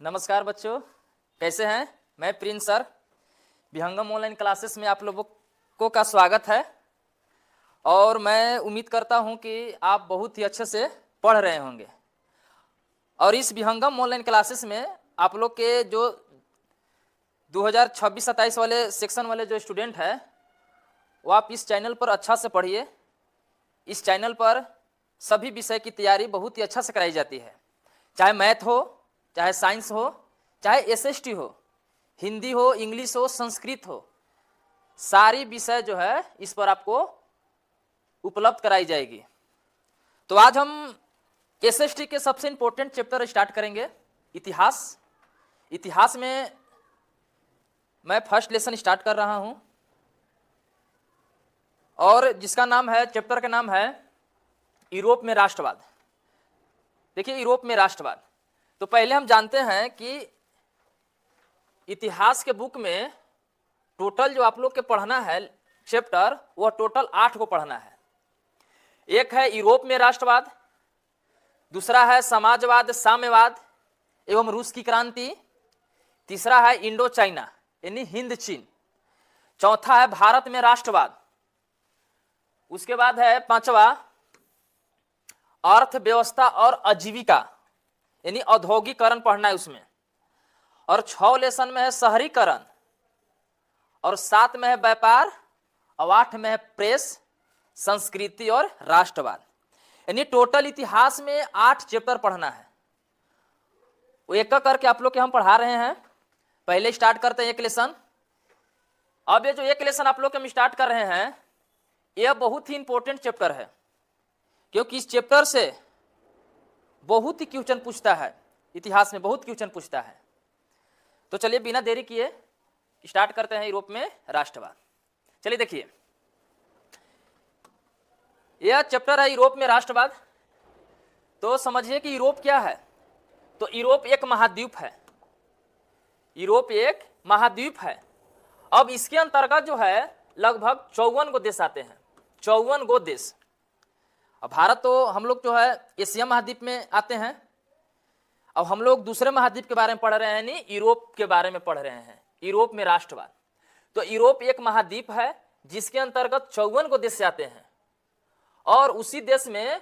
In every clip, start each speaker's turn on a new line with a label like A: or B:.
A: नमस्कार बच्चों, कैसे हैं? मैं प्रिंस सर। विहंगम ऑनलाइन क्लासेस में आप लोगों का स्वागत है और मैं उम्मीद करता हूं कि आप बहुत ही अच्छे से पढ़ रहे होंगे। और इस विहंगम ऑनलाइन क्लासेस में आप लोग के जो 2026-27 वाले सेक्शन वाले जो स्टूडेंट हैं वो आप इस चैनल पर अच्छा से पढ़िए। इस चैनल पर सभी विषय की तैयारी बहुत ही अच्छा से कराई जाती है, चाहे मैथ हो, चाहे साइंस हो, चाहे एसएसटी हो, हिंदी हो, इंग्लिश हो, संस्कृत हो, सारी विषय जो है इस पर आपको उपलब्ध कराई जाएगी। तो आज हम एसएसटी के सबसे इंपॉर्टेंट चैप्टर स्टार्ट करेंगे, इतिहास। इतिहास में मैं फर्स्ट लेसन स्टार्ट कर रहा हूं और जिसका नाम है, चैप्टर का नाम है यूरोप में राष्ट्रवाद। देखिए, यूरोप में राष्ट्रवाद, तो पहले हम जानते हैं कि इतिहास के बुक में टोटल जो आप लोग के पढ़ना है चैप्टर, वह टोटल 8 को पढ़ना है। एक है यूरोप में राष्ट्रवाद, दूसरा है समाजवाद, साम्यवाद एवं रूस की क्रांति, तीसरा है इंडो चाइना यानी हिंद चीन, चौथा है भारत में राष्ट्रवाद, उसके बाद है पांचवा अर्थव्यवस्था और आजीविका यानी औद्योगिकरण पढ़ना है उसमें, और 6 लेसन में है शहरीकरण, और 7 में है व्यापार, और 8 में है प्रेस, संस्कृति और राष्ट्रवाद। यानी टोटल इतिहास में 8 चैप्टर पढ़ना है। वो एक करके आप लोग के हम पढ़ा रहे हैं। पहले स्टार्ट करते हैं एक लेसन। अब ये जो एक लेसन आप लोग के हम स्टार्ट कर रहे हैं, यह बहुत ही इंपॉर्टेंट चैप्टर है, क्योंकि इस चैप्टर से बहुत ही क्वेश्चन पूछता है, इतिहास में बहुत क्वेश्चन पूछता है। तो चलिए बिना देरी किए स्टार्ट करते हैं यूरोप में राष्ट्रवाद। चलिए देखिए, यह चैप्टर है यूरोप में राष्ट्रवाद। तो समझिए कि यूरोप क्या है। तो यूरोप एक महाद्वीप है। यूरोप एक महाद्वीप है। अब इसके अंतर्गत जो है लगभग 54 गो देश आते हैं, 54 गो देश। अब भारत तो हम लोग जो है एशिया महाद्वीप में आते हैं। अब हम लोग दूसरे महाद्वीप के बारे में पढ़ रहे हैं, नहीं यूरोप के बारे में पढ़ रहे हैं, यूरोप में राष्ट्रवाद। तो यूरोप एक महाद्वीप है जिसके अंतर्गत 54 गो देश आते हैं, और उसी देश में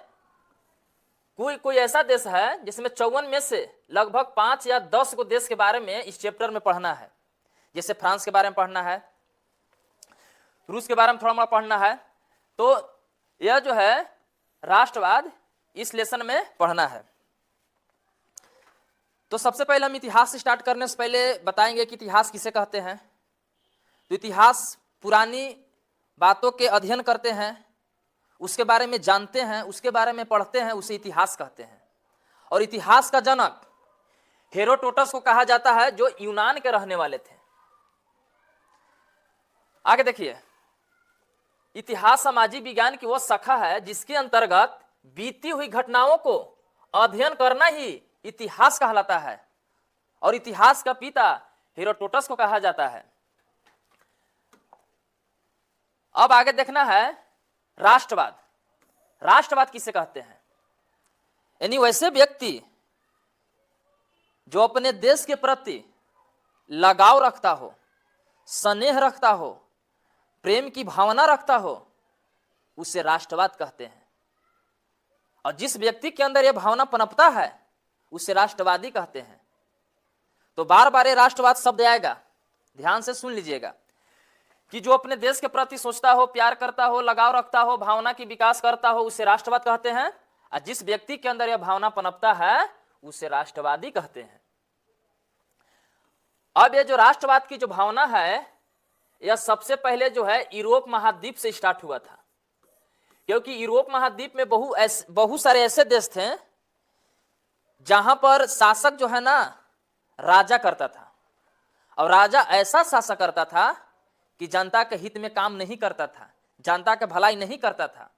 A: कोई ऐसा देश है जिसमें 54 में से लगभग 5 या 10 गो देश के बारे में इस चैप्टर में पढ़ना है। जैसे फ्रांस के बारे में पढ़ना है, रूस के बारे में थोड़ा मोड़ा पढ़ना है। तो यह जो है राष्ट्रवाद इस लेसन में पढ़ना है। तो सबसे पहले हम इतिहास स्टार्ट करने से पहले बताएंगे कि इतिहास किसे कहते हैं। तो इतिहास पुरानी बातों के अध्ययन करते हैं, उसके बारे में जानते हैं, उसके बारे में पढ़ते हैं, उसे इतिहास कहते हैं। और इतिहास का जनक हेरोडोटस को कहा जाता है, जो यूनान के रहने वाले थे। आगे देखिए, इतिहास सामाजिक विज्ञान की वो शाखा है जिसके अंतर्गत बीती हुई घटनाओं को अध्ययन करना ही इतिहास कहलाता है, और इतिहास का पिता हेरोडोटस को कहा जाता है। अब आगे देखना है राष्ट्रवाद। राष्ट्रवाद किसे कहते हैं? यानी वैसे व्यक्ति जो अपने देश के प्रति लगाव रखता हो, स्नेह रखता हो, प्रेम की भावना रखता हो, उसे राष्ट्रवाद कहते हैं। और जिस व्यक्ति के अंदर यह भावना पनपता है उसे राष्ट्रवादी कहते हैं। तो बार बार ये राष्ट्रवाद शब्द आएगा, ध्यान से सुन लीजिएगा, कि जो अपने देश के प्रति सोचता हो, प्यार करता हो, लगाव रखता हो, भावना की विकास करता हो, उसे राष्ट्रवाद कहते हैं। और जिस व्यक्ति के अंदर यह भावना पनपता है उसे राष्ट्रवादी कहते हैं। अब ये जो राष्ट्रवाद की जो भावना है, यह सबसे पहले जो है यूरोप महाद्वीप से स्टार्ट हुआ था, क्योंकि यूरोप महाद्वीप में बहुत सारे ऐसे देश थे जहां पर शासक जो है ना राजा करता था, और राजा ऐसा शासक करता था कि जनता के हित में काम नहीं करता था, जनता के भलाई नहीं करता था।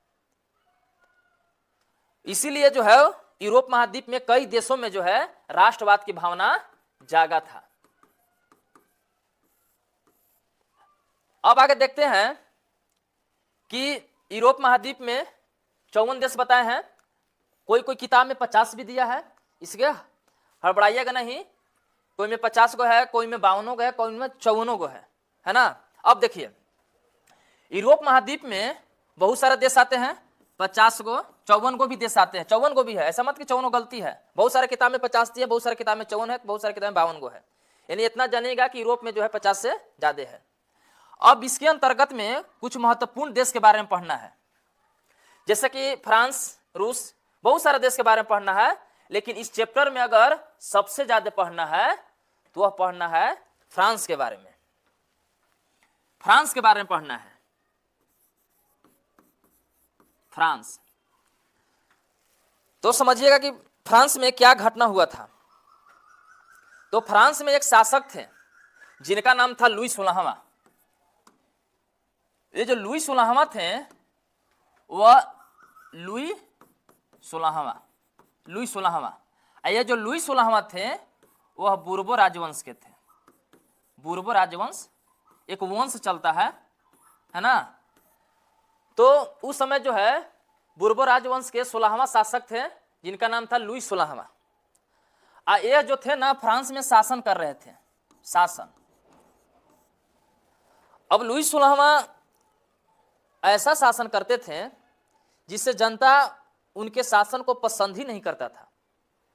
A: इसीलिए जो है यूरोप महाद्वीप में कई देशों में जो है राष्ट्रवाद की भावना जागा था। अब आगे देखते हैं कि यूरोप महाद्वीप में 54 देश बताए हैं। कोई कोई किताब में 50 भी दिया है, इसके हड़बड़ाइएगा नहीं, कोई में 50 गो है, कोई में 52 गो है, कोई में 54 गो है ना। अब देखिए यूरोप महाद्वीप में बहुत सारे देश आते हैं, 50 गो 54 गो भी देश आते हैं, 54 गो भी है, ऐसा मत कि 54 गलती है, बहुत सारे किताब में 50 थी है, बहुत सारे किताब में 54 है, बहुत सारे किताब में 52 गो है, यानी इतना जानिएगा कि यूरोप में जो है 50 से ज्यादा है। अब इसके अंतर्गत में कुछ महत्वपूर्ण देश के बारे में पढ़ना है, जैसे कि फ्रांस, रूस, बहुत सारे देश के बारे में पढ़ना है, लेकिन इस चैप्टर में अगर सबसे ज्यादा पढ़ना है तो वह पढ़ना है फ्रांस के बारे में, फ्रांस के बारे में पढ़ना है। फ्रांस, तो समझिएगा कि फ्रांस में क्या घटना हुआ था। तो फ्रांस में एक शासक थे जिनका नाम था लुई 16वां। ये जो लुई 16वां थे वह लुई 16वां, ये जो लुई 16वां थे वह बुर्बो राजवंश के थे। बुर्बो राजवंश एक वंश चलता है ना। तो उस समय जो है बुर्बो राजवंश के 16वां शासक थे जिनका नाम था लुई 16वां। ये जो थे ना फ्रांस में शासन कर रहे थे, शासन। अब लुई 16वां ऐसा शासन करते थे जिससे जनता उनके शासन को पसंद ही नहीं करता था,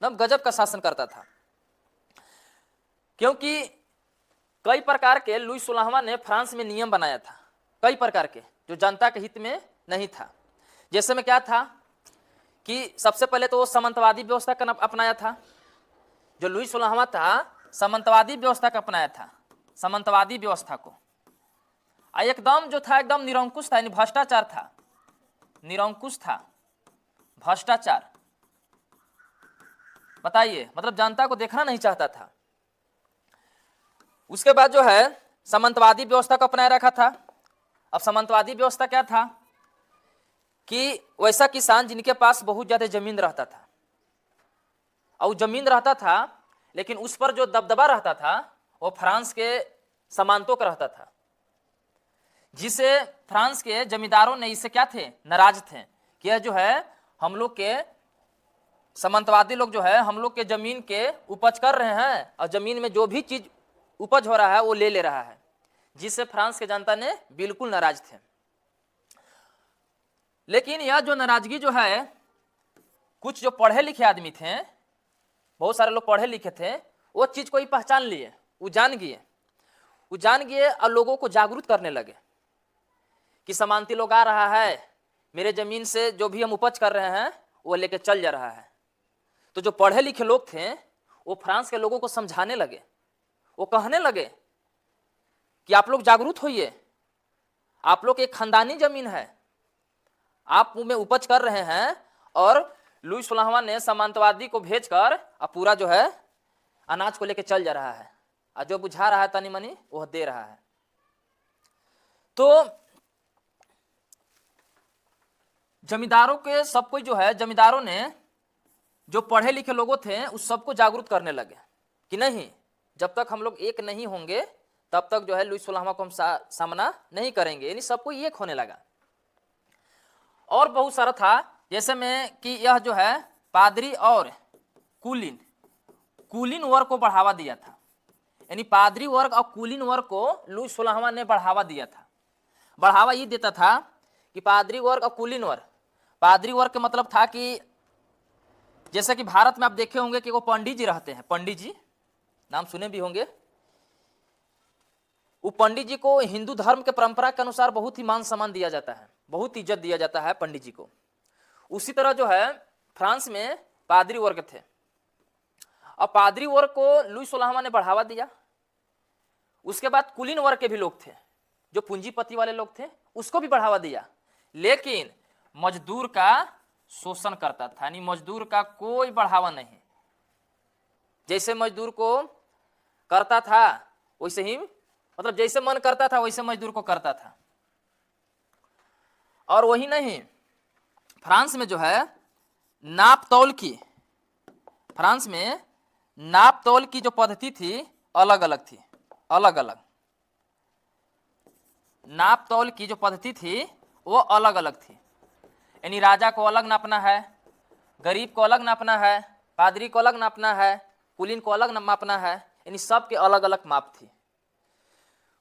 A: एकदम गजब का शासन करता था, क्योंकि कई प्रकार के लुई 16वां ने फ्रांस में नियम बनाया था, कई प्रकार के, जो जनता के हित में नहीं था। जैसे में क्या था कि सबसे पहले तो वो सामंतवादी व्यवस्था का अपनाया था। जो लुई 16वां था सामंतवादी व्यवस्था का अपनाया था, सामंतवादी व्यवस्था को। एकदम जो था एकदम निरंकुश था, यानी भ्रष्टाचार था, निरंकुश था, भ्रष्टाचार। बताइए, मतलब जनता को देखना नहीं चाहता था। उसके बाद जो है सामंतवादी व्यवस्था को अपनाए रखा था। अब सामंतवादी व्यवस्था क्या था कि वैसा किसान जिनके पास बहुत ज्यादा जमीन रहता था, और जमीन रहता था लेकिन उस पर जो दबदबा रहता था वो फ्रांस के सामंतों का रहता था, जिसे फ्रांस के जमींदारों ने इससे क्या थे, नाराज थे कि यह जो है हम लोग के सामंतवादी लोग जो है हम लोग के जमीन के उपज कर रहे हैं और जमीन में जो भी चीज उपज हो रहा है वो ले रहा है, जिससे फ्रांस के जनता ने बिल्कुल नाराज थे। लेकिन यह जो नाराजगी जो है, कुछ जो पढ़े लिखे आदमी थे, बहुत सारे लोग पढ़े लिखे थे, वो चीज को ही पहचान लिए, वो जान गए और लोगों को जागरूक करने लगे कि सामंती लोग आ रहा है, मेरे जमीन से जो भी हम उपज कर रहे हैं वो लेके चल जा रहा है। तो जो पढ़े लिखे लोग थे वो फ्रांस के लोगों को समझाने लगे, वो कहने लगे कि आप लोग जागरूक होइए, आप लोग एक खानदानी जमीन है, आप में उपज कर रहे हैं, और लुई 16वां ने सामंतवादी को भेजकर पूरा जो है अनाज को लेके चल जा रहा है, और जो बुझा रहा है तनी मनी वह दे रहा है। तो जमींदारों के सब कोई जो है, जमींदारों ने जो पढ़े लिखे लोगों थे उस सबको जागरूक करने लगे कि नहीं, जब तक हम लोग एक नहीं होंगे तब तक जो है लुई 16वां को हम सामना नहीं करेंगे, यानी सबको एक होने लगा। और बहुत सारा था, जैसे में कि यह जो है पादरी और कुलीन वर्ग को बढ़ावा दिया था, यानी पादरी वर्ग और कुलीन वर्ग को लुई 16वां ने बढ़ावा दिया था। बढ़ावा ये देता था कि पादरी वर्ग और कुलीन वर्ग, पादरी वर्ग का मतलब था कि जैसे कि भारत में आप देखे होंगे कि वो पंडित जी रहते हैं, पंडित जी नाम सुने भी होंगे। वो पंडित जी को हिंदू धर्म के परंपरा के अनुसार बहुत ही मान सम्मान दिया जाता है, बहुत इज्जत दिया जाता है पंडित जी को। उसी तरह जो है फ्रांस में पादरी वर्ग थे, और पादरी वर्ग को लुई 16वां ने बढ़ावा दिया। उसके बाद कुलीन वर्ग के भी लोग थे, जो पूंजीपति वाले लोग थे, उसको भी बढ़ावा दिया, लेकिन मजदूर का शोषण करता था, यानी मजदूर का कोई बढ़ावा नहीं। जैसे मजदूर को करता था वैसे ही, मतलब जैसे मन करता था वैसे मजदूर को करता था। और वही नहीं, फ्रांस में जो है नाप तौल की, फ्रांस में नाप तौल की जो पद्धति थी अलग अलग थी, अलग अलग नाप तौल की जो पद्धति थी वो अलग अलग थी। यानी राजा को अलग नापना है, गरीब को अलग नापना है, पादरी को अलग नापना है, कुलीन को अलग नापना है, यानी सबके अलग अलग माप थी।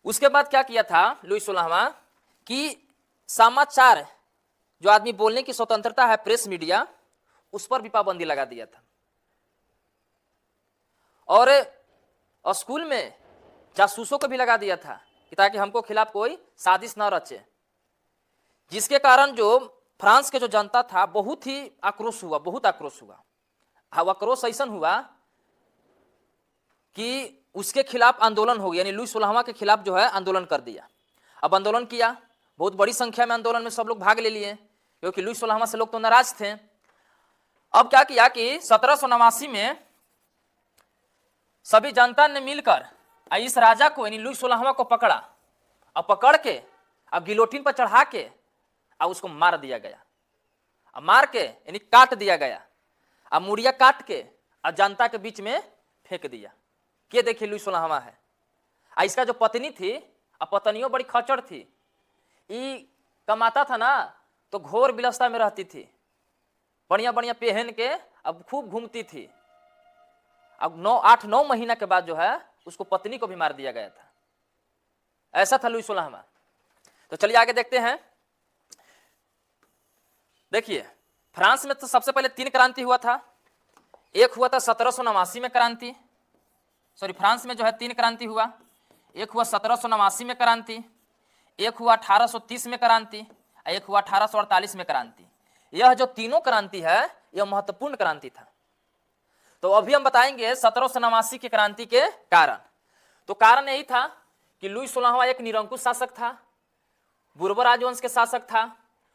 A: उसके बाद क्या किया था लुई 16वां कि समाचार जो आदमी बोलने की स्वतंत्रता है, प्रेस मीडिया, उस पर भी पाबंदी लगा दिया था। और स्कूल में जासूसों को भी लगा दिया था कि ताकि हमको खिलाफ कोई साजिश न रचे, जिसके कारण जो फ्रांस के जो जनता था बहुत ही आक्रोश हुआ, बहुत आक्रोश हुआ। आक्रोश ऐसा हुआ कि उसके खिलाफ आंदोलन हो गया, यानी लुई 16वां के खिलाफ जो है आंदोलन कर दिया। अब आंदोलन किया, बहुत बड़ी संख्या में आंदोलन में सब लोग भाग ले लिए, क्योंकि लुई 16वां से लोग तो नाराज थे। अब क्या किया कि 1789 में सभी जनता ने मिलकर इस राजा को यानी लुई 16वां को पकड़ा, और पकड़ के अब गिलोटिन पर चढ़ा के अब उसको मार दिया गया। अब मार के यानी काट दिया गया, अब मुड़िया काट के अब जनता के बीच में फेंक दिया। ये देखिए लुई 16वां है। इसका जो पत्नी थी, अब पत्नियों बड़ी खचड़ थी, ये कमाता था ना तो घोर विलसता में रहती थी, बढ़िया बढ़िया पहन के अब खूब घूमती थी। अब 8-9 महीना के बाद जो है उसको पत्नी को भी मार दिया गया था। ऐसा था लुई 16वां। तो चलिए आगे देखते हैं। देखिए फ्रांस में तो सबसे पहले 3 क्रांति हुआ था। एक हुआ था 1789 में क्रांति, फ्रांस में जो है 3 क्रांति हुआ। एक हुआ 1789 में क्रांति, एक हुआ 1830 में क्रांति, एक हुआ 1848 में क्रांति। यह जो तीनों क्रांति है यह महत्वपूर्ण क्रांति था। तो अभी हम बताएंगे 1789 की क्रांति के कारण। तो कारण यही था कि लुई 16वां एक निरंकुश शासक था, बुर्बो राजवंश के शासक था।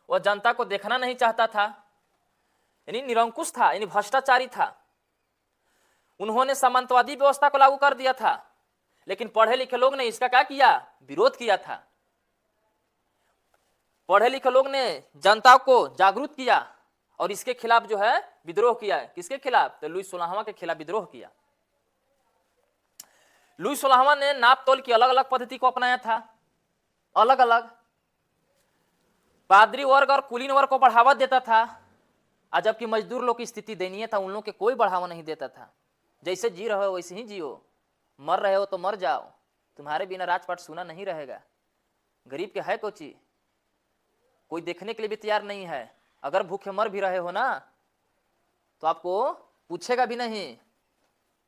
A: वह जनता को देखना नहीं चाहता था, यानी निरंकुश था, यानी भ्रष्टाचारी था। उन्होंने सामंतवादी व्यवस्था को लागू कर दिया था, लेकिन पढ़े लिखे लोग ने इसका क्या किया, विरोध किया था। पढ़े लिखे लोग ने जनता को जागरूक किया और इसके खिलाफ जो है विद्रोह किया। किसके खिलाफ? तो लुई 16वां के खिलाफ विद्रोह किया। लुई 16वां ने नाप तोल की अलग अलग पद्धति को अपनाया था, अलग अलग। पादरी वर्ग और कुलीन वर्ग को बढ़ावा देता था, जबकि मजदूर लोग की स्थिति दयनीय था, उन लोग के कोई बढ़ावा नहीं देता था। जैसे जी रहे हो वैसे ही जियो, मर रहे हो तो मर जाओ, तुम्हारे बिना राजपाट सुना नहीं रहेगा। गरीब के है कोची, कोई देखने के लिए भी तैयार नहीं है। अगर भूखे मर भी रहे हो ना तो आपको पूछेगा भी नहीं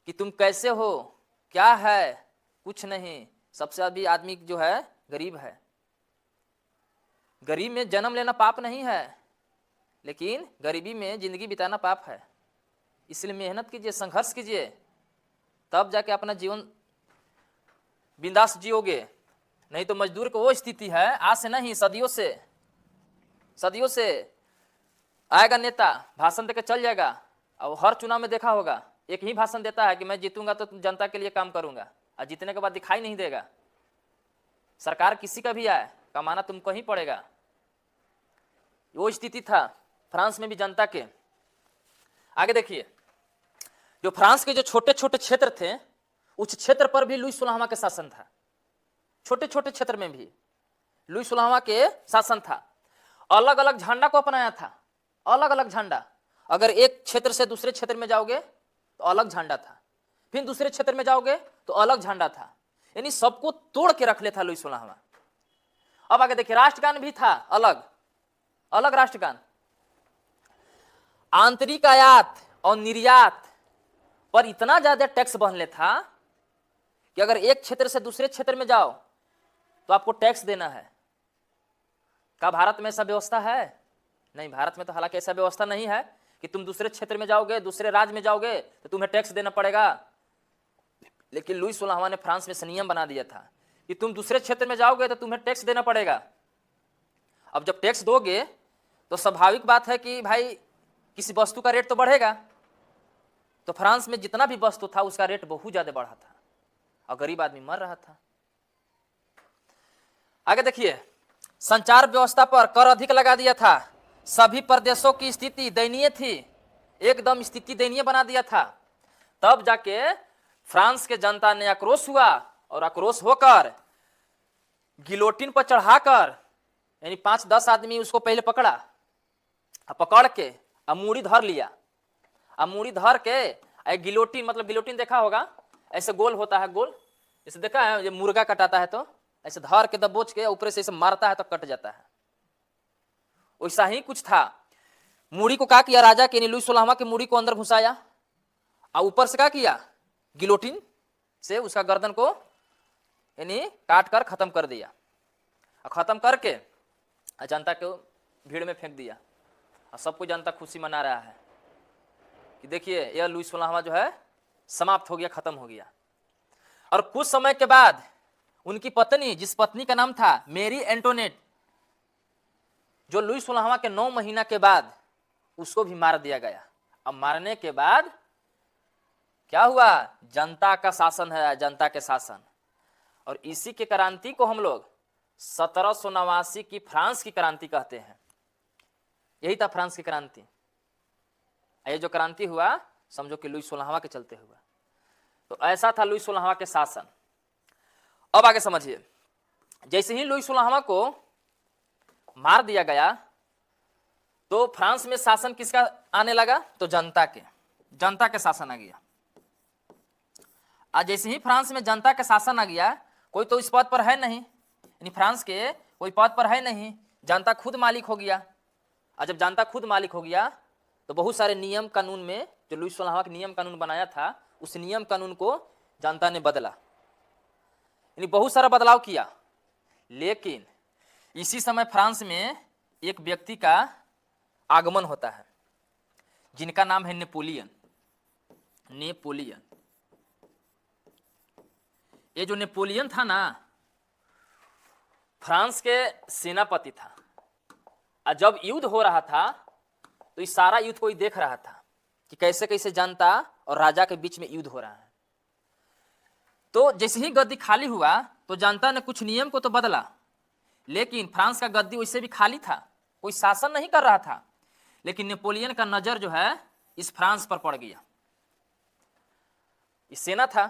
A: कि तुम कैसे हो, क्या है, कुछ नहीं। सबसे अभी आदमी जो है गरीब है। गरीब में जन्म लेना पाप नहीं है, लेकिन गरीबी में जिंदगी बिताना पाप है। इसलिए मेहनत कीजिए, संघर्ष कीजिए, तब जाके अपना जीवन बिंदास जियोगे। नहीं तो मजदूर को वो स्थिति है, आज से नहीं सदियों से आएगा नेता, भाषण देकर चल जाएगा। अब हर चुनाव में देखा होगा एक ही भाषण देता है कि मैं जीतूंगा तो जनता के लिए काम करूंगा, और जीतने के बाद दिखाई नहीं देगा। सरकार किसी का भी आए, कमाना तुमको ही पड़ेगा। वो स्थिति था फ्रांस में भी जनता के। आगे देखिए, जो फ्रांस के जो छोटे छोटे क्षेत्र थे, उस क्षेत्र पर भी लुई 16वां के शासन था। छोटे छोटे क्षेत्र में भी लुई 16वां के शासन था। अलग अलग झंडा को अपनाया था, अलग अलग झंडा। अगर एक क्षेत्र से दूसरे क्षेत्र में जाओगे तो अलग झंडा था, फिर दूसरे क्षेत्र में जाओगे तो अलग झंडा था, यानी सबको तोड़ के रख ले था लुई 16वां। अब आगे देखिए, राष्ट्रगान भी था, अलग अलग राष्ट्रगान। आंतरिक आयात और निर्यात पर इतना ज्यादा टैक्स बहने था कि अगर एक क्षेत्र से दूसरे क्षेत्र में जाओ तो आपको टैक्स देना है। क्या भारत में ऐसा व्यवस्था है? नहीं, भारत में तो हालांकि ऐसा व्यवस्था नहीं है कि तुम दूसरे क्षेत्र में जाओगे, दूसरे राज्य में जाओगे तो तुम्हें टैक्स देना पड़ेगा। लेकिन लुई 16वां ने फ्रांस में संयम बना दिया था कि तुम दूसरे क्षेत्र में जाओगे तो तुम्हें टैक्स देना पड़ेगा। अब जब टैक्स दोगे तो स्वाभाविक बात है कि भाई किसी वस्तु का रेट तो बढ़ेगा। तो फ्रांस में जितना भी वस्तु था उसका रेट बहुत ज्यादा बढ़ा था और गरीब आदमी मर रहा था। आगे देखिए, संचार व्यवस्था पर कर अधिक लगा दिया था। सभी प्रदेशों की स्थिति दयनीय थी, एकदम स्थिति दयनीय बना दिया था। तब जाके फ्रांस के जनता ने आक्रोश हुआ और आक्रोश होकर गिलोटिन पर चढ़ाकर, यानी 5-10 आदमी उसको पहले पकड़ा, पकड़ के मूड़ी धर लिया। मूड़ी धर के गिलोटिन, मतलब गिलोटिन देखा होगा, ऐसे गोल होता है, गोल जैसे देखा है ये मुर्गा कटाता है तो ऐसे धर के दबोच के ऊपर से ऐसे मारता है तो कट जाता है, वैसा ही कुछ था। मूड़ी को क्या किया राजा के लुई 16वां के मूड़ी को अंदर घुसाया और ऊपर से क्या किया, गिलोटिन से उसका गर्दन को यानी काट कर खत्म कर दिया और खत्म करके जनता को भीड़ में फेंक दिया और सबको जनता खुशी मना रहा है कि देखिए यह लुई 16वां जो है समाप्त हो गया, खत्म हो गया। और कुछ समय के बाद उनकी पत्नी, जिस पत्नी का नाम था मेरी एंटोनेट, जो लुई 16वां के 9 महीना के बाद उसको भी मार दिया गया। अब मारने के बाद क्या हुआ, जनता का शासन है, जनता के शासन। और इसी के क्रांति को हम लोग 1789 की फ्रांस की क्रांति कहते हैं। यही था फ्रांस की क्रांति। ये जो क्रांति हुआ समझो कि लुई 16वां के चलते हुआ। तो ऐसा था लुई 16वां के शासन। अब आगे समझिए, जैसे ही लुई 16वां को मार दिया गया तो फ्रांस में शासन किसका आने लगा, तो जनता के शासन आ गया। आज जैसे ही फ्रांस में जनता का शासन आ गया, कोई तो इस पद पर है नहीं, यानी फ्रांस के कोई पद पर है नहीं, जनता खुद मालिक हो गया। और जब जनता खुद मालिक हो गया तो बहुत सारे नियम कानून में, जो लुई 16वां का नियम कानून बनाया था, उस नियम कानून को जनता ने बदला, यानी बहुत सारा बदलाव किया। लेकिन इसी समय फ्रांस में एक व्यक्ति का आगमन होता है जिनका नाम है नेपोलियन। ये जो नेपोलियन था ना, फ्रांस के सेनापति था। और जब युद्ध हो रहा था तो इस सारा युद्ध कोई देख रहा था कि कैसे कैसे जनता और राजा के बीच में युद्ध हो रहा है। तो जैसे ही गद्दी खाली हुआ तो जनता ने कुछ नियम को तो बदला, लेकिन फ्रांस का गद्दी वैसे भी खाली था, कोई शासन नहीं कर रहा था। लेकिन नेपोलियन का नजर जो है इस फ्रांस पर पड़ गया। इस सेना था,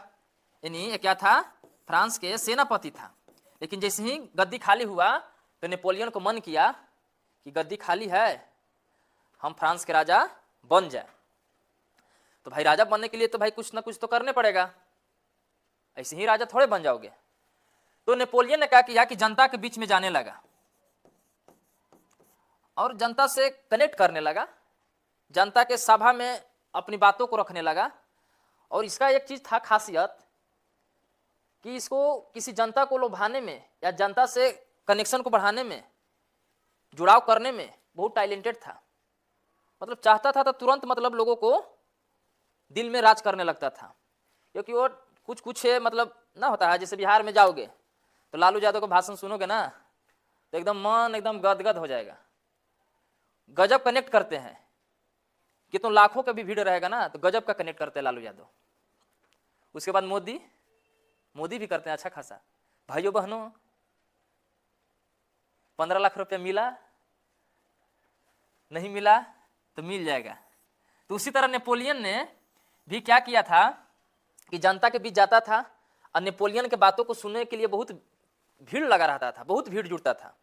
A: यानी क्या था, फ्रांस के सेनापति था। लेकिन जैसे ही गद्दी खाली हुआ तो नेपोलियन को मन किया कि गद्दी खाली है, हम फ्रांस के राजा बन जाए। तो भाई राजा बनने के लिए तो भाई कुछ ना कुछ तो करने पड़ेगा, ऐसे ही राजा थोड़े बन जाओगे। तो नेपोलियन ने क्या किया कि जनता के बीच में जाने लगा और जनता से कनेक्ट करने लगा, जनता के सभा में अपनी बातों को रखने लगा। और इसका एक चीज था खासियत कि इसको किसी जनता को लुभाने में या जनता से कनेक्शन को बढ़ाने में, जुड़ाव करने में बहुत टैलेंटेड था। मतलब चाहता था तो तुरंत मतलब लोगों को दिल में राज करने लगता था। क्योंकि वो कुछ मतलब ना होता है, जैसे बिहार में जाओगे तो लालू यादव का भाषण सुनोगे ना तो एकदम मन एकदम गदगद हो जाएगा, गजब कनेक्ट करते हैं। कि तो लाखों का भी भीड़ रहेगा ना तो गजब का कनेक्ट करते हैं लालू यादव। उसके बाद मोदी भी करते हैं अच्छा खासा। भाइयों बहनों, 15 लाख रुपया मिला नहीं मिला तो मिल जाएगा। तो उसी तरह नेपोलियन ने भी क्या किया था कि जनता के बीच जाता था और नेपोलियन के बातों को सुनने के लिए बहुत भीड़ लगा रहता था, बहुत भीड़ जुटता था।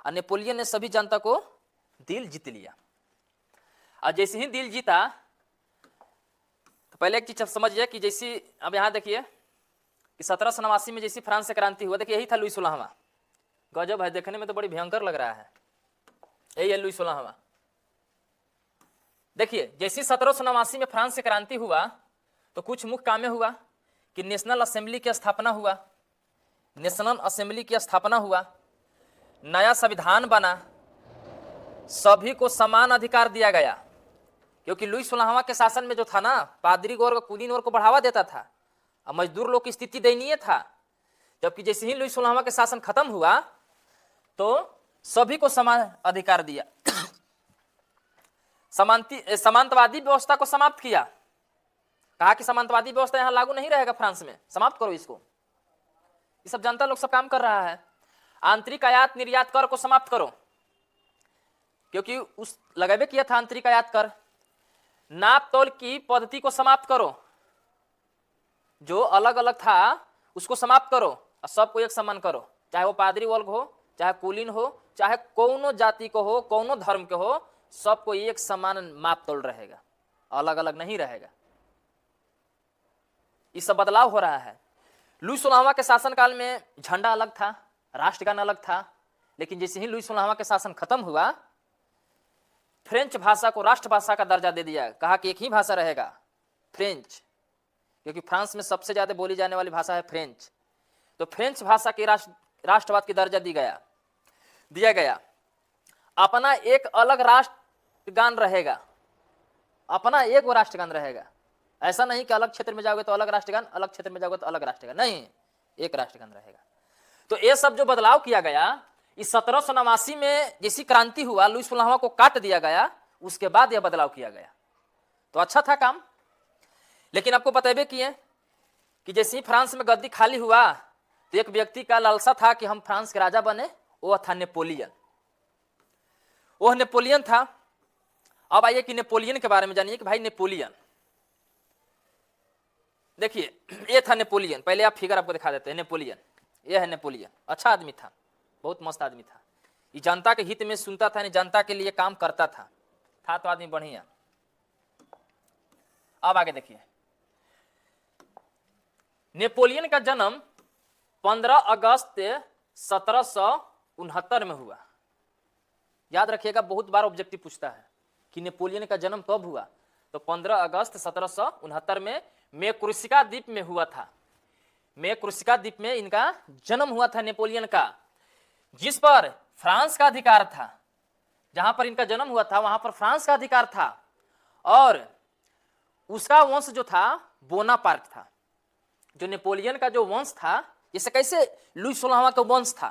A: और नेपोलियन ने सभी जनता को दिल जीत लिया। और जैसे ही दिल जीता तो पहले एक चीज समझिए कि जैसी अब यहाँ देखिए कि 1789 में जैसी फ्रांस से क्रांति हुआ, देखिए यही था लुई 16वां। गजब है, देखने में तो बड़ी भयंकर लग रहा है। यही है लुई 16वां। देखिए जैसी 1789 में फ्रांस से क्रांति हुआ तो कुछ मुख्य कामें हुआ कि नेशनल असेंबली की स्थापना हुआ, नया संविधान बना, सभी को समान अधिकार दिया गया। क्योंकि लुई 16वां के शासन में जो था ना, पादरी वर्ग कुलीन वर्ग को बढ़ावा देता था और मजदूर लोग की स्थिति दयनीय था। जबकि जैसे ही लुई 16वां के शासन खत्म हुआ तो सभी को समान अधिकार दिया, समांतवादी व्यवस्था को समाप्त किया। कहा कि समांतवादी व्यवस्था यहां लागू नहीं रहेगा फ्रांस में, समाप्त करो इसको। ये सब जनता लोग सब काम कर रहा है। आंतरिक आयात निर्यात कर को समाप्त करो, क्योंकि उस लगावे किया था आंतरिक आयात कर। नाप तोल की पद्धति को समाप्त करो, जो अलग अलग था उसको समाप्त करो और सबको एक समान करो, चाहे वो पादरी वर्ग हो, चाहे कुलीन हो, चाहे कौनो जाति को हो, कौनो धर्म के हो, सबको एक समान माप तोल रहेगा, अलग अलग नहीं रहेगा। ये सब बदलाव हो रहा है। लुई 16वां के शासनकाल में झंडा अलग था, राष्ट्रगान अलग था, लेकिन जैसे ही लुई 16वां के शासन खत्म हुआ, फ्रेंच भाषा को राष्ट्रभाषा का दर्जा दे दिया, कहा कि एक ही भाषा रहेगा, फ्रेंच, क्योंकि फ्रांस में सबसे ज्यादा बोली जाने वाली भाषा है फ्रेंच। तो फ्रेंच भाषा की राष्ट्रवाद की दर्जा दिया गया। अपना एक अलग राष्ट्रगान रहेगा, अपना एक वो राष्ट्रगान रहेगा। ऐसा नहीं कि अलग क्षेत्र में जाओगे तो अलग राष्ट्रगान, अलग क्षेत्र में जाओगे तो अलग राष्ट्रगान, नहीं, एक राष्ट्रगान रहेगा। तो ये सब जो बदलाव किया गया, इस 1789 में जैसी क्रांति हुआ, लुई 16वां को काट दिया गया, उसके बाद यह बदलाव किया गया। तो अच्छा था काम। लेकिन आपको बतेबे किए कि जैसे ही फ्रांस में गद्दी खाली हुआ तो एक व्यक्ति का लालसा था कि हम फ्रांस के राजा बने, वो था नेपोलियन। वह नेपोलियन था। अब आइए कि नेपोलियन के बारे में जानिए कि भाई नेपोलियन, देखिए ये था नेपोलियन। पहले आप फिगर आपको दिखा देते हैं। नेपोलियन, ये है नेपोलियन। अच्छा आदमी था, बहुत मस्त आदमी था। ये जनता के हित में सुनता था, जनता के लिए काम करता था तो आदमी बढ़िया। अब आगे देखिए, नेपोलियन का जन्म 15 अगस्त 1769 में हुआ। याद रखिएगा, बहुत बार ऑब्जेक्टिव पूछता है कि नेपोलियन का जन्म कब हुआ, तो 15 अगस्त 1769 में मेक्रोसिका द्वीप में हुआ था। मेक्रोसिका द्वीप में इनका जन्म हुआ था नेपोलियन का, जिस पर फ्रांस का अधिकार था। जहां पर इनका जन्म हुआ था वहां पर फ्रांस का अधिकार था, और उसका वंश जो था बोनापार्ट था। जो नेपोलियन का जो वंश था, जैसे कैसे लुई 16वां का वंश था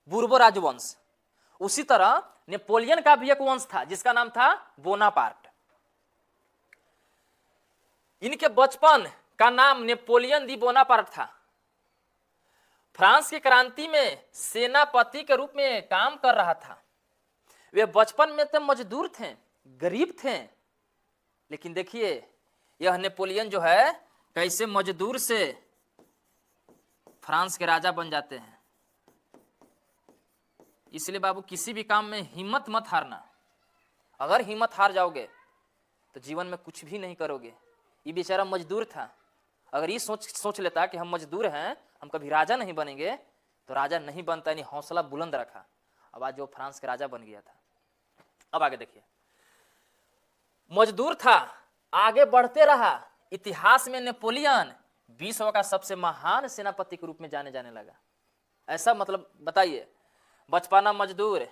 A: बूर्बो राजवंश, उसी तरह नेपोलियन का भी एक वंश था जिसका नाम था बोनापार्ट। इनके बचपन का नाम नेपोलियन दी बोनापार्ट था। फ्रांस की क्रांति में सेनापति के रूप में काम कर रहा था। वे बचपन में तो मजदूर थे, गरीब थे, लेकिन देखिए यह नेपोलियन जो है कैसे मजदूर से फ्रांस के राजा बन जाते हैं। इसलिए बाबू किसी भी काम में हिम्मत मत हारना। अगर हिम्मत हार जाओगे तो जीवन में कुछ भी नहीं करोगे। ये बेचारा मजदूर था, अगर ये सोच लेता कि हम मजदूर हैं, हम कभी राजा नहीं बनेंगे, तो राजा नहीं बनता। यानी हौसला बुलंद रखा, अब आज जो फ्रांस के राजा बन गया था। अब आगे देखिए, मजदूर था, आगे बढ़ते रहा। इतिहास में नेपोलियन विश्व का सबसे महान सेनापति के रूप में जाने लगा। ऐसा मतलब बताइए, बचपना मजदूर,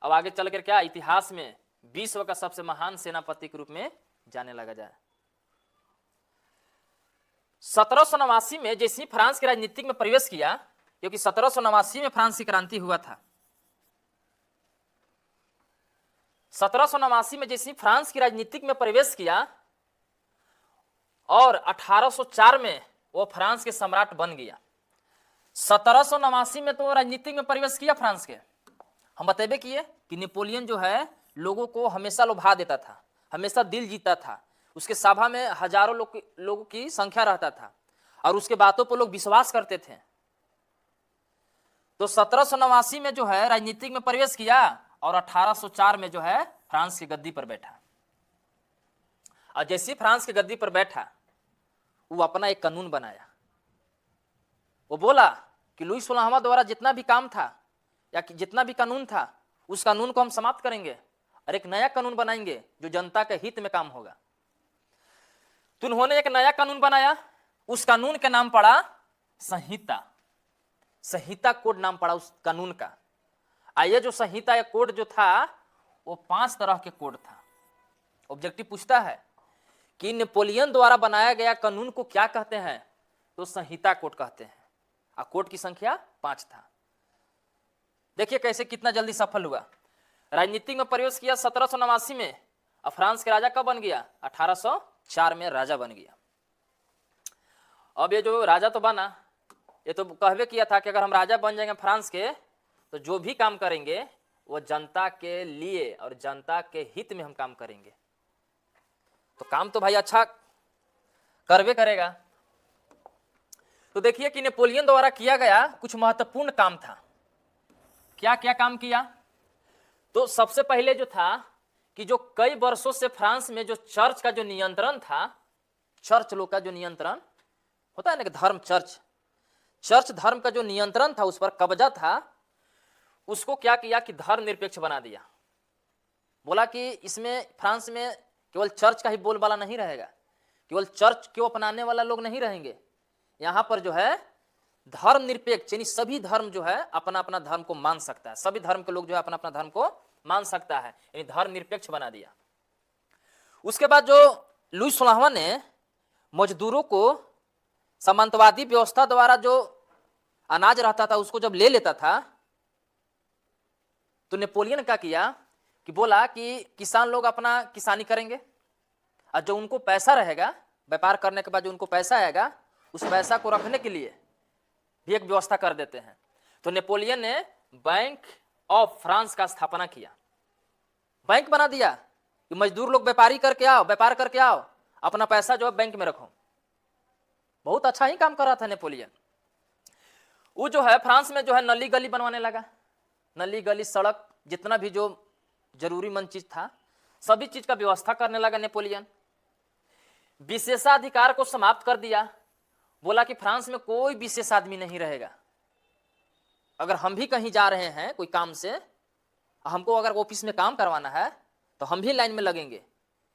A: अब आगे चलकर क्या इतिहास में विश्व का सबसे महान सेनापति के रूप में जाने लगा जाए। 1789 में जैसे ही फ्रांस के राजनीतिक में प्रवेश किया, क्योंकि 1789 में फ्रांस की क्रांति हुआ था। 1789 में जैसे ही फ्रांस की राजनीतिक में प्रवेश किया और 1804 में वो फ्रांस के सम्राट बन गया। 1789 में तो राजनीतिक में प्रवेश किया फ्रांस के। हम बतेबे किए कि नेपोलियन जो है लोगों को हमेशा लुभा देता था, हमेशा दिल जीता था। उसके सभा में हजारों लोगों की संख्या रहता था और उसके बातों पर लोग विश्वास करते थे। तो 1789 में जो है राजनीतिक में प्रवेश किया और 1804 में जो है फ्रांस की गद्दी पर बैठा। और जैसे फ्रांस की गद्दी पर बैठा, वो अपना एक कानून बनाया। वो बोला कि लुई 16वां द्वारा जितना भी काम था या जितना भी कानून था, उस कानून को हम समाप्त करेंगे और एक नया कानून बनाएंगे जो जनता के हित में काम होगा। तो उन्होंने एक नया कानून बनाया। उस कानून का नाम पड़ा संहिता। संहिता कोड नाम पड़ा उस कानून का। आइए, जो संहिता या कोड जो था वो 5 तरह के कोड था। ऑब्जेक्टिव पूछता है कि नेपोलियन द्वारा बनाया गया कानून को क्या कहते हैं, तो संहिता कोड कहते हैं। और कोड की संख्या 5 था। देखिए कैसे कितना जल्दी सफल हुआ। राजनीतिक में प्रवेश किया 1789 में, और फ्रांस के राजा कब बन गया, 1804 में राजा बन गया। अब ये जो राजा तो बना, ये तो कहवे किया था कि अगर हम राजा बन जाएंगे फ्रांस के, तो जो भी काम करेंगे वो जनता के लिए और जनता के हित में हम काम करेंगे। तो काम तो भाई अच्छा करवे करेगा। तो देखिए कि नेपोलियन द्वारा किया गया कुछ महत्वपूर्ण काम था। क्या क्या काम किया, तो सबसे पहले जो था कि जो कई वर्षों से फ्रांस में जो चर्च का जो नियंत्रण था चर्च लोग का जो नियंत्रण होता है ना कि धर्म, चर्च धर्म का जो नियंत्रण था, उस पर कब्जा था, उसको क्या किया कि धर्म निरपेक्ष बना दिया। बोला कि इसमें फ्रांस में केवल चर्च का ही बोलबाला नहीं रहेगा, केवल चर्च को अपनाने वाला लोग नहीं रहेंगे, यहाँ पर जो है धर्म निरपेक्ष, यानी सभी धर्म जो है अपना अपना धर्म को मान सकता है, सभी धर्म के लोग जो है अपना अपना धर्म को मान सकता है, यानी धर्म निरपेक्ष बना दिया। उसके बाद जो लुई 16वां ने मजदूरों को सामंतवादी व्यवस्था द्वारा जो अनाज रहता था उसको जब ले लेता था, तो नेपोलियन क्या किया कि बोला कि किसान लोग अपना किसानी करेंगे और जो उनको पैसा रहेगा व्यापार करने के बाद जो उनको पैसा आएगा, उस पैसा को रखने के लिए भी एक व्यवस्था कर देते हैं। तो नेपोलियन ने बैंक ऑफ फ्रांस का स्थापना किया, बैंक बना दिया कि मजदूर लोग व्यापारी करके आओ, व्यापार करके आओ, अपना पैसा जो है बैंक में रखो। बहुत अच्छा ही काम कर रहा था नेपोलियन। वो जो है फ्रांस में जो है नली गली बनवाने लगा, नली गली सड़क जितना भी जो जरूरीमंद चीज था सभी चीज का व्यवस्था करने लगा नेपोलियन। विशेषाधिकार को समाप्त कर दिया, बोला कि फ्रांस में कोई विशेष आदमी नहीं रहेगा, अगर हम भी कहीं जा रहे हैं कोई काम से, हमको अगर ऑफिस में काम करवाना है तो हम भी लाइन में लगेंगे,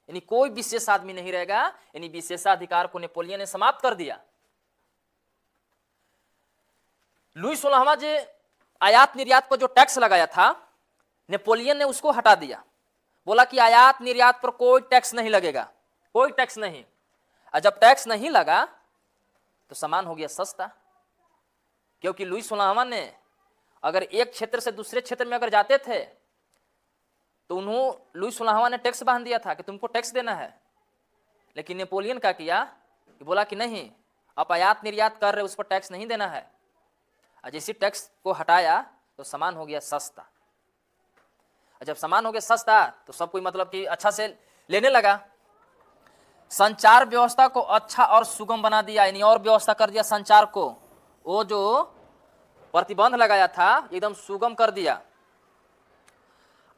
A: यानी कोई विशेष आदमी नहीं रहेगा, यानी विशेषाधिकार को नेपोलियन ने समाप्त कर दिया। लुई 16वां जो आयात निर्यात पर जो टैक्स लगाया था नेपोलियन ने उसको हटा दिया, बोला कि आयात निर्यात पर कोई टैक्स नहीं लगेगा, कोई टैक्स नहीं। और जब टैक्स नहीं लगा तो सामान हो गया सस्ता, क्योंकि लुई 16वां ने अगर एक क्षेत्र से दूसरे क्षेत्र में अगर जाते थे तो लुई 16वां ने टैक्स बांध दिया था कि तुमको टैक्स देना है, लेकिन नेपोलियन क्या किया कि बोला कि नहीं, आप आयात निर्यात कर रहे उस पर टैक्स नहीं देना है। और जैसे टैक्स को हटाया तो सामान हो गया सस्ता, और जब सामान हो गया सस्ता तो सब कोई मतलब कि अच्छा से लेने लगा। संचार व्यवस्था को अच्छा और सुगम बना दिया, यानी और व्यवस्था कर दिया संचार को, वो जो प्रतिबंध लगाया था एकदम सुगम कर दिया।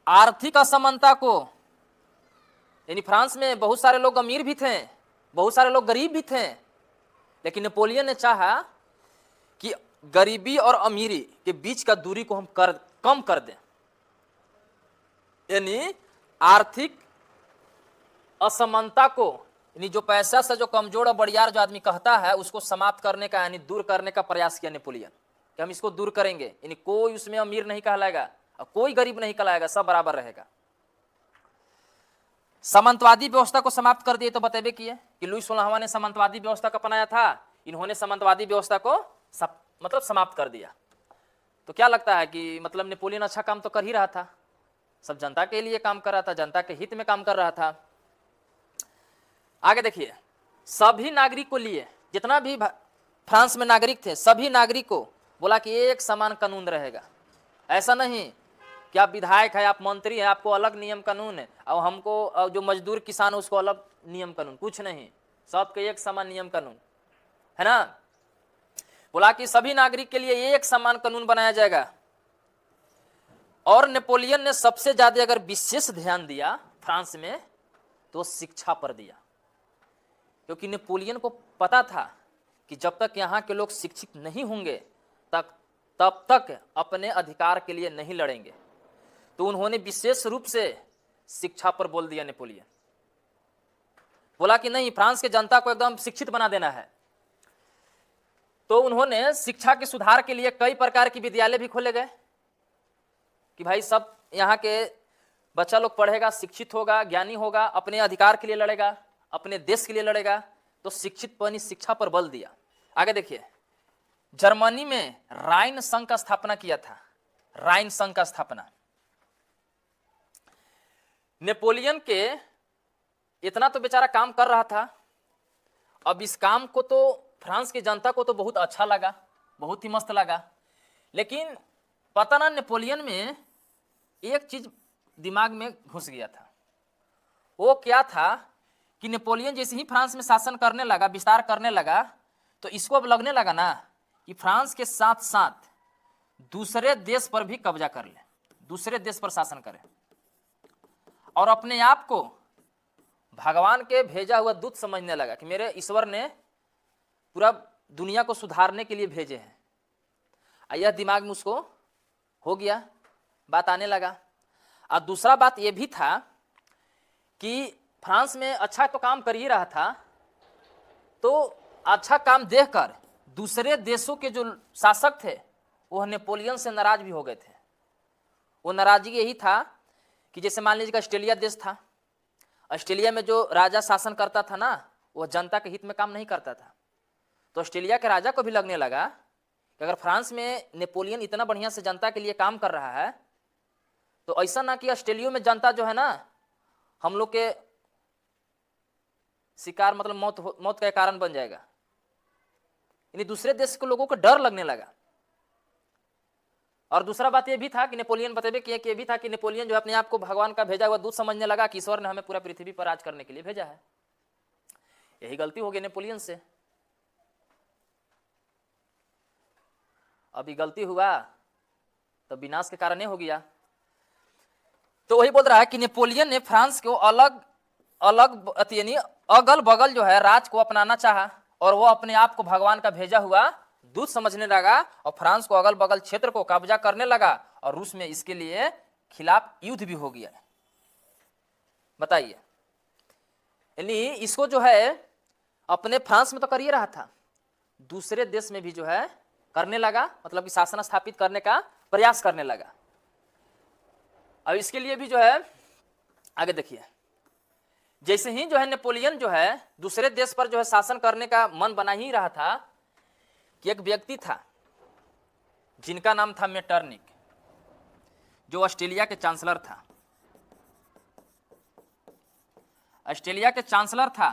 A: आर्थिक असमानता को, यानी फ्रांस में बहुत सारे लोग अमीर भी थे, बहुत सारे लोग गरीब भी थे, लेकिन नेपोलियन ने चाहा कि गरीबी और अमीरी के बीच का दूरी को हम कम कर दें, यानी आर्थिक असमानता को, यानी जो पैसा से जो कमजोर और बड़ियार जो आदमी कहता है उसको समाप्त करने का, यानी दूर करने का प्रयास किया नेपोलियन कि हम इसको दूर करेंगे, यानी कोई उसमें अमीर नहीं कहलाएगा और कोई गरीब नहीं कहलाएगा, सब बराबर रहेगा। सामंतवादी व्यवस्था को समाप्त कर दिए, तो बतेबे किए कि लुई 16वां ने सामंतवादी व्यवस्था को अपनाया था, इन्होंने सामंतवादी व्यवस्था को मतलब समाप्त कर दिया। तो क्या लगता है कि मतलब नेपोलियन अच्छा काम तो कर ही रहा था, सब जनता के लिए काम कर रहा था, जनता के हित में काम कर रहा था। आगे देखिए, सभी नागरिक को लिए, जितना भी फ्रांस में नागरिक थे सभी नागरिक को बोला कि एक समान कानून रहेगा। ऐसा नहीं कि आप विधायक है, आप मंत्री हैं, आपको अलग नियम कानून है और हमको जो मजदूर किसान है उसको अलग नियम कानून, कुछ नहीं, सबके एक समान नियम कानून है ना। बोला कि सभी नागरिक के लिए एक समान कानून बनाया जाएगा। और नेपोलियन ने सबसे ज्यादा अगर विशेष ध्यान दिया फ्रांस में तो शिक्षा पर दिया, क्योंकि नेपोलियन को पता था कि जब तक यहाँ के लोग शिक्षित नहीं होंगे तब तक अपने अधिकार के लिए नहीं लड़ेंगे। तो उन्होंने विशेष रूप से शिक्षा पर बोल दिया नेपोलियन, बोला कि नहीं, फ्रांस के जनता को एकदम शिक्षित बना देना है। तो उन्होंने शिक्षा के सुधार के लिए कई प्रकार की विद्यालय भी खोले गए कि भाई सब यहाँ के बच्चा लोग पढ़ेगा, शिक्षित होगा, ज्ञानी होगा, अपने अधिकार के लिए लड़ेगा, अपने देश के लिए लड़ेगा, तो शिक्षित बनी शिक्षा पर बल दिया। आगे देखिए, जर्मनी में राइन संघ का स्थापना किया था, राइन संघ का स्थापना। नेपोलियन के इतना तो बेचारा काम कर रहा था, अब इस काम को तो फ्रांस की जनता को तो बहुत अच्छा लगा, बहुत ही मस्त लगा, लेकिन पता ना नेपोलियन में एक चीज दिमाग में घुस गया था। वो क्या था कि नेपोलियन जैसे ही फ्रांस में शासन करने लगा, विस्तार करने लगा, तो इसको अब लगने लगा ना कि फ्रांस के साथ साथ दूसरे देश पर भी कब्जा कर ले, दूसरे देश पर शासन करे और अपने आप को भगवान के भेजा हुआ दूत समझने लगा कि मेरे ईश्वर ने पूरा दुनिया को सुधारने के लिए भेजे हैं। यह दिमाग में उसको हो गया, बात आने लगा। और दूसरा बात यह भी था कि फ्रांस में अच्छा तो काम कर ही रहा था, तो अच्छा काम देखकर दूसरे देशों के जो शासक थे वो नेपोलियन से नाराज भी हो गए थे। वो नाराजगी यही था कि जैसे मान लीजिए ऑस्ट्रेलिया देश था, ऑस्ट्रेलिया में जो राजा शासन करता था ना, वह जनता के हित में काम नहीं करता था। तो ऑस्ट्रेलिया के राजा को भी लगने लगा कि अगर फ्रांस में नेपोलियन इतना बढ़िया से जनता के लिए काम कर रहा है, तो ऐसा ना कि ऑस्ट्रेलिया में जनता जो है ना हम लोग के शिकार, मतलब मौत का कारण बन जाएगा। यानी दूसरे देश के लोगों को डर लगने लगा। और दूसरा बात यह भी था कि नेपोलियन बतेबे किया कि यह भी था कि नेपोलियन जो अपने आप को भगवान का भेजा हुआ दूत समझने लगा कि ईश्वर ने हमें पूरा पृथ्वी पर राज करने के लिए भेजा है। यही गलती हो गई नेपोलियन से। अभी गलती हुआ तो विनाश के कारण हो गया। तो वही बोल रहा है कि नेपोलियन ने फ्रांस को अलग अलग यानी अगल बगल जो है राज को अपनाना चाहा, और वो अपने आप को भगवान का भेजा हुआ दूत समझने लगा, और फ्रांस को अगल बगल क्षेत्र को कब्जा करने लगा, और रूस में इसके लिए खिलाफ युद्ध भी हो गया। बताइए, यानी इसको जो है अपने फ्रांस में तो कर ही रहा था, दूसरे देश में भी जो है करने लगा, मतलब कि शासन स्थापित करने का प्रयास करने लगा। अब इसके लिए भी जो है आगे देखिए, जैसे ही जो है नेपोलियन जो है दूसरे देश पर जो है शासन करने का मन बना ही रहा था कि एक व्यक्ति था जिनका नाम था मेटरनिक, जो ऑस्ट्रेलिया के चांसलर था। ऑस्ट्रेलिया के चांसलर था,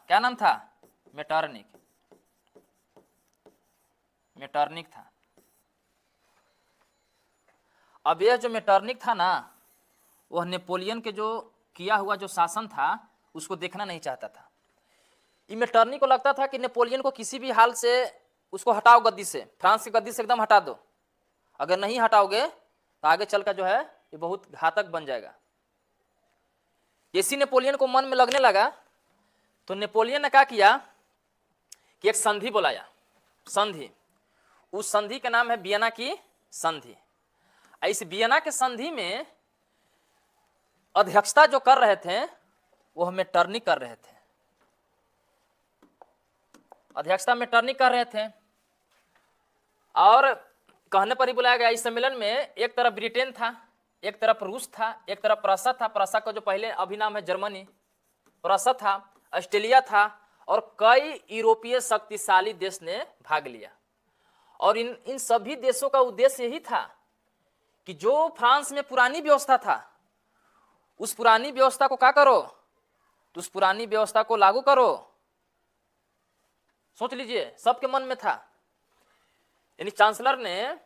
A: क्या नाम था? मेटरनिक था। अब यह जो मेटरनिक था ना, वह नेपोलियन के जो किया हुआ जो शासन था उसको देखना नहीं चाहता था। ये मेटरनिक को लगता था कि नेपोलियन को किसी भी हाल से उसको हटाओ गद्दी से, फ्रांस की गद्दी से एकदम हटा दो। अगर नहीं हटाओगे तो आगे चलकर जो है ये बहुत घातक बन जाएगा। इसी नेपोलियन को मन में लगने लगा, तो नेपोलियन ने क्या किया कि एक संधि बुलाया। संधि, उस संधि का नाम है वियना की संधि। इस वियना के संधि में अध्यक्षता जो कर रहे थे वो मेटरनिक कर रहे थे, अध्यक्षता मेटरनिक कर रहे थे। और कहने पर ही बुलाया गया। इस सम्मेलन में एक तरफ ब्रिटेन था, एक तरफ रूस था, एक तरफ प्रसा था, प्रसा का जो पहले अभी नाम है जर्मनी, प्रसा था, ऑस्ट्रेलिया था, और कई यूरोपीय शक्तिशाली देश ने भाग लिया। और इन सभी देशों का उद्देश्य यही था कि जो फ्रांस में पुरानी व्यवस्था था उस पुरानी व्यवस्था को क्या करो, तो उस पुरानी व्यवस्था को लागू करो। सोच लीजिए, सबके मन में था। यानी चांसलर ने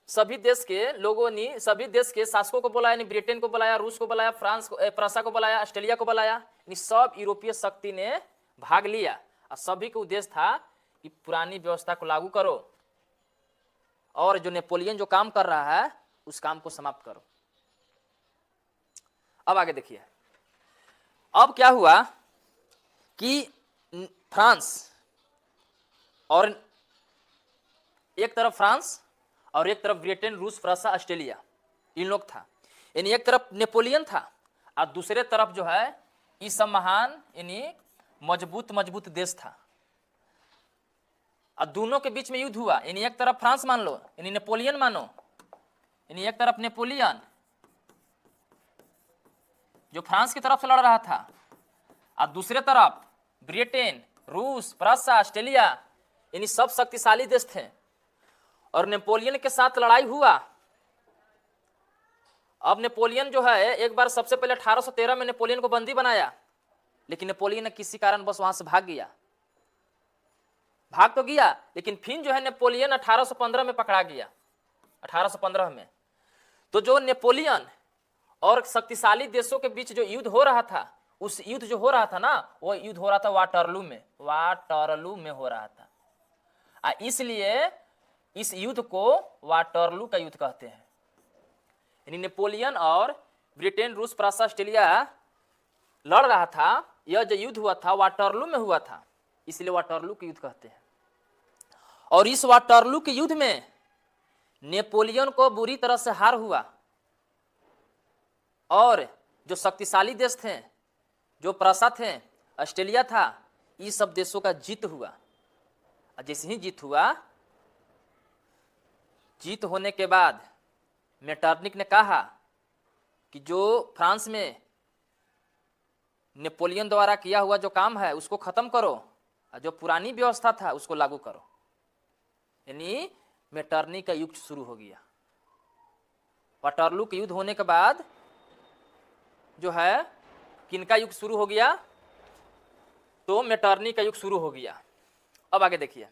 A: सभी देश के लोगों ने, सभी देश के शासकों को बुलाया, यानी ब्रिटेन को बुलाया, रूस को बुलाया, फ्रांस को, प्रसा को बुलाया, ऑस्ट्रेलिया को बुलाया। यानी सब यूरोपीय शक्ति ने भाग लिया, और सभी का उद्देश्य था कि पुरानी व्यवस्था को लागू करो और जो नेपोलियन जो काम कर रहा है उस काम को समाप्त करो। अब आगे देखिए, अब क्या हुआ कि फ्रांस, और एक तरफ फ्रांस और एक तरफ ब्रिटेन, रूस, फ्रांस, ऑस्ट्रेलिया, इन लोग था। यानी एक तरफ नेपोलियन था और दूसरे तरफ जो है ये सब महान यानी मजबूत देश था। और दोनों के बीच में युद्ध हुआ। यानी एक तरफ फ्रांस मान लो, यानी नेपोलियन मानो, यानी एक तरफ नेपोलियन जो फ्रांस की तरफ से लड़ रहा था, और दूसरे तरफ ब्रिटेन, रूस, प्रसा, ऑस्ट्रेलिया, यानी सब शक्तिशाली देश थे। और नेपोलियन के साथ लड़ाई हुआ। अब नेपोलियन जो है एक बार सबसे पहले 1813 में नेपोलियन को बंदी बनाया, लेकिन नेपोलियन ने किसी कारण बस वहां से भाग गया। भाग तो गया, लेकिन फिर जो है नेपोलियन 1815 में पकड़ा गया। 1815 में तो जो नेपोलियन और शक्तिशाली देशों के बीच जो युद्ध हो रहा था, उस युद्ध जो हो रहा था ना, वो युद्ध हो रहा था वाटरलू में हो रहा था। इसलिए इस युद्ध को वाटरलू का युद्ध कहते हैं। यानी नेपोलियन और ब्रिटेन, रूस, प्रसा, ऑस्ट्रेलिया लड़ रहा था, यह जो युद्ध हुआ था वाटरलू में हुआ था, इसलिए वाटरलू के युद्ध कहते हैं। और इस वाटरलू के युद्ध में नेपोलियन को बुरी तरह से हार हुआ और जो शक्तिशाली देश थे, जो प्रसा थे, ऑस्ट्रेलिया था, इस सब देशों का जीत हुआ। और जैसे ही जीत हुआ, जीत होने के बाद मेटरनिक ने कहा कि जो फ्रांस में नेपोलियन द्वारा किया हुआ जो काम है उसको खत्म करो और जो पुरानी व्यवस्था था उसको लागू करो। यानी मेटरनिक का युग शुरू हो गया। वाटरलू के युद्ध होने के बाद जो है किनका युग शुरू हो गया? तो मेटरनिक का युग शुरू हो गया। अब आगे देखिए,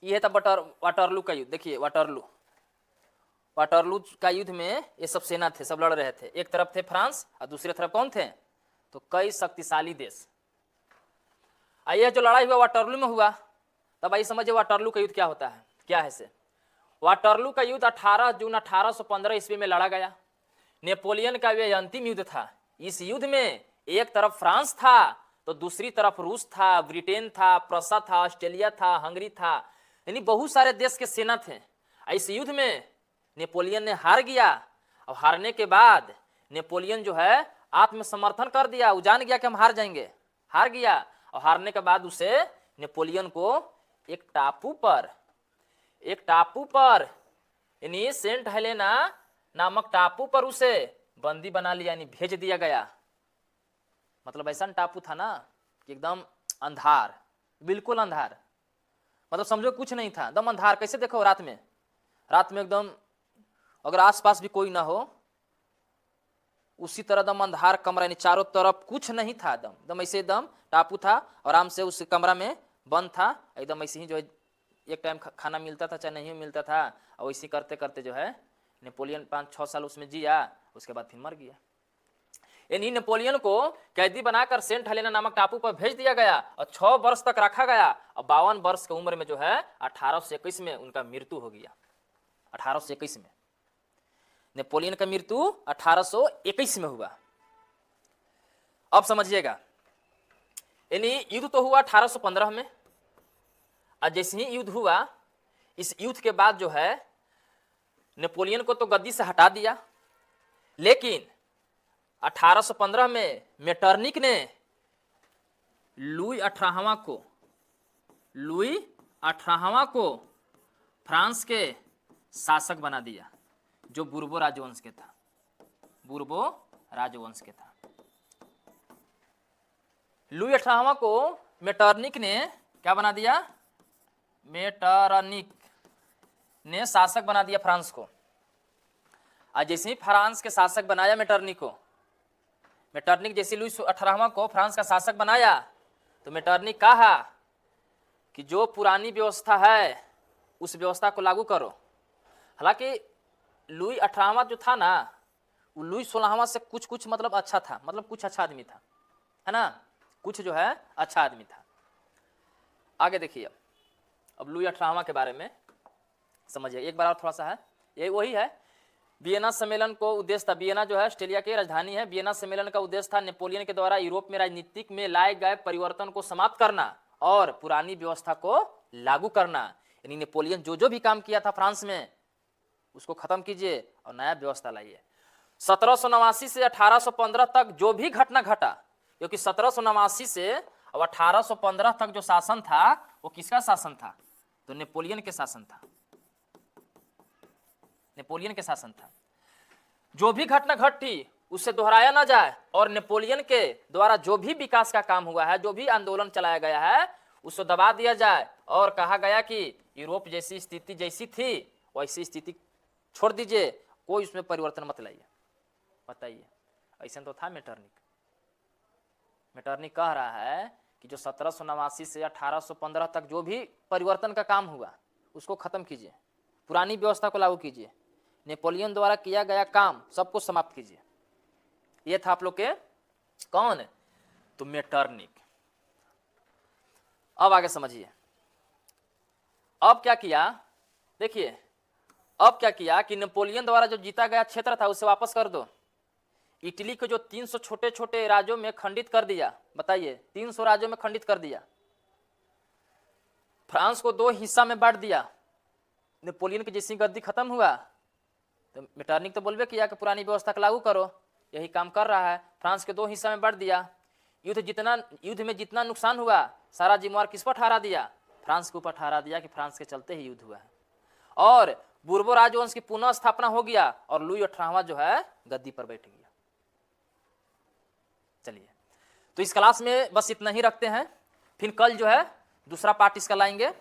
A: यह था वाटरलू का युद्ध। देखिए वाटरलू का युद्ध में ये सब सेना थे, सब लड़ रहे थे। एक तरफ थे फ्रांस और दूसरी तरफ कौन थे? तो कई शक्तिशाली देश। आइए, जो लड़ाई हुआ वाटरलू में हुआ, तब आइए समझिए वाटरलू का युद्ध क्या होता है, क्या है से। वाटरलू का युद्ध 18 जून 1815 ईस्वी में लड़ा गया। नेपोलियन का यह अंतिम युद्ध था। इस युद्ध में एक तरफ फ्रांस था तो दूसरी तरफ रूस था, ब्रिटेन था, प्रसा था, ऑस्ट्रेलिया था, हंगरी था, यानी बहुत सारे देश के सेना थे। इस युद्ध में नेपोलियन ने हार गया और हारने के बाद नेपोलियन जो है आत्मसमर्थन कर दिया। वो जान गया कि हम हार जाएंगे, हार गया। और हारने के बाद उसे नेपोलियन को एक टापू पर यानी सेंट हेलेना नामक टापू पर उसे बंदी बना लिया, यानी भेज दिया गया। मतलब ऐसा टापू था ना कि एकदम अंधार, बिल्कुल अंधार, मतलब समझो कुछ नहीं था, एकदम अंधार। कैसे देखो रात में एकदम अगर आसपास भी कोई ना हो, उसी तरह एकदम अंधार कमरा, यानी चारों तरफ कुछ नहीं था, एकदम ऐसे एकदम टापू था। आराम से उस कमरा में बंद था, एकदम ऐसे ही जो है एक टाइम खाना मिलता था चाहे नहीं मिलता था। और वैसे करते करते जो है नेपोलियन 5-6 साल उसमें जिया, उसके बाद फिर मर गया। यानी नेपोलियन को कैदी बनाकर सेंट हेलेना नामक टापू पर भेज दिया गया और 6 वर्ष तक रखा गया। और 52 वर्ष की उम्र में जो है 1821 में उनका मृत्यु हो गया। 1821 में नेपोलियन का मृत्यु 1821 में हुआ। अब समझिएगा, यानी युद्ध तो हुआ 1815 में। और जैसे ही युद्ध हुआ, इस युद्ध के बाद जो है नेपोलियन को तो गद्दी से हटा दिया, लेकिन 1815 में मेटरनिक ने लुई 18वां को फ्रांस के शासक बना दिया, जो बुर्बो राजवंश के था। लुई 18वां को मेटरनिक ने क्या बना दिया? मेटरनिक ने शासक बना दिया फ्रांस को। और जैसे ही फ्रांस के शासक बनाया मेटरनिक जैसे लुई 18वां को फ्रांस का शासक बनाया, तो मेटरनिक कहा कि जो पुरानी व्यवस्था है उस व्यवस्था को लागू करो। हालांकि लुई 18वां जो था ना, वो लुई 16वां से कुछ मतलब अच्छा था, मतलब कुछ अच्छा आदमी था, है ना, कुछ जो है अच्छा आदमी था। आगे देखिए, अब लुई 18वां के बारे में समझिए एक बार और थोड़ा सा है। ये वही है, वियना सम्मेलन को उद्देश्य था। वियना जो है ऑस्ट्रिया की राजधानी है। वियना सम्मेलन का उद्देश्य था नेपोलियन के द्वारा यूरोप में राजनीतिक में लाए गए परिवर्तन को समाप्त करना और पुरानी व्यवस्था को लागू करना। यानी नेपोलियन जो भी काम किया था फ्रांस में, उसको खत्म कीजिए और नया व्यवस्था लाइए। 1789 से 1815 तक जो भी घटना घटा, क्योंकि 1789 से और 1815 तक जो शासन था वो किसका शासन था? तो नेपोलियन के शासन था। जो भी घटना घटी उससे दोहराया ना जाए, और नेपोलियन के द्वारा जो भी विकास का काम हुआ है, जो भी आंदोलन चलाया गया है, उसको दबा दिया जाए। और कहा गया कि यूरोप जैसी स्थिति जैसी थी वैसी स्थिति छोड़ दीजिए, कोई उसमें परिवर्तन मत लाइए। बताइए, ऐसा तो था मेटरनिक कह रहा है कि जो 1789 से 1815 तक जो भी परिवर्तन का काम हुआ उसको खत्म कीजिए, पुरानी व्यवस्था को लागू कीजिए, नेपोलियन द्वारा किया गया काम सबको समाप्त कीजिए। ये था आप लोग के कौन? तो मेटरनिक। अब आगे समझिए, अब क्या किया? देखिए, अब क्या किया कि नेपोलियन द्वारा जो जीता गया क्षेत्र था उसे वापस कर दो। इटली को जो 300 छोटे छोटे राज्यों में खंडित कर दिया, बताइए 300 राज्यों में खंडित कर दिया। फ्रांस को 2 हिस्सा में बांट दिया। नेपोलियन की जैसी गद्दी खत्म हुआ तो मेटरनिक तो बोलबे किया कि पुरानी व्यवस्था को लागू करो, यही काम कर रहा है। फ्रांस के 2 हिस्सा में बांट दिया। युद्ध में जितना नुकसान हुआ सारा जिम्मेवार किस पर ठहरा दिया? फ्रांस के ऊपर ठहरा दिया कि फ्रांस के चलते ही युद्ध हुआ है। और बुर्बो राजवंश की पुनः स्थापना हो गया और लुई 18वां जो है गद्दी पर बैठ गया। चलिए, तो इस क्लास में बस इतना ही रखते हैं, फिर कल जो है दूसरा पार्ट इसका लाएंगे।